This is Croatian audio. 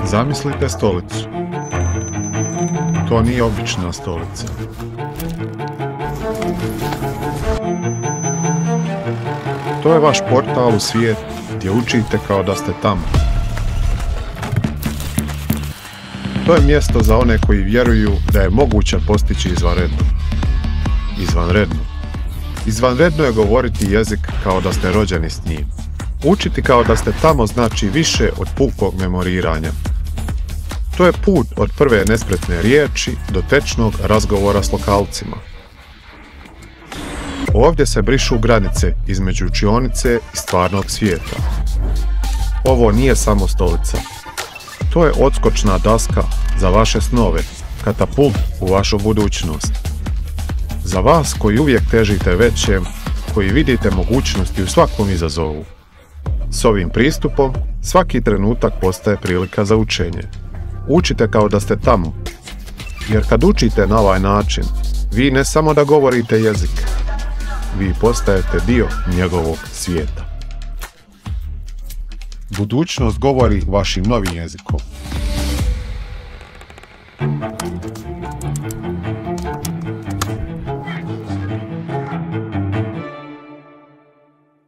Zamislite stolicu. To nije obična stolica. To je vaš portal u svijet gdje učite kao da ste tamo. To je mjesto za one koji vjeruju da je moguće postići izvanredno. Izvanredno. Izvanredno je govoriti jezik kao da ste rođeni s njim. Učiti kao da ste tamo znači više od pukog memoriranja. To je put od prve nespretne riječi do tečnog razgovora s lokalcima. Ovdje se brišu granice između učionice i stvarnog svijeta. Ovo nije samo stolica. To je odskočna daska za vaše snove, katapult u vašu budućnost. Za vas koji uvijek težite većem, koji vidite mogućnosti u svakom izazovu. S ovim pristupom, svaki trenutak postaje prilika za učenje. Učite kao da ste tamo, jer kad učite na ovaj način, vi ne samo da govorite jezik, vi postajete dio njegovog svijeta. Budućnost govori vašim novim jezikom.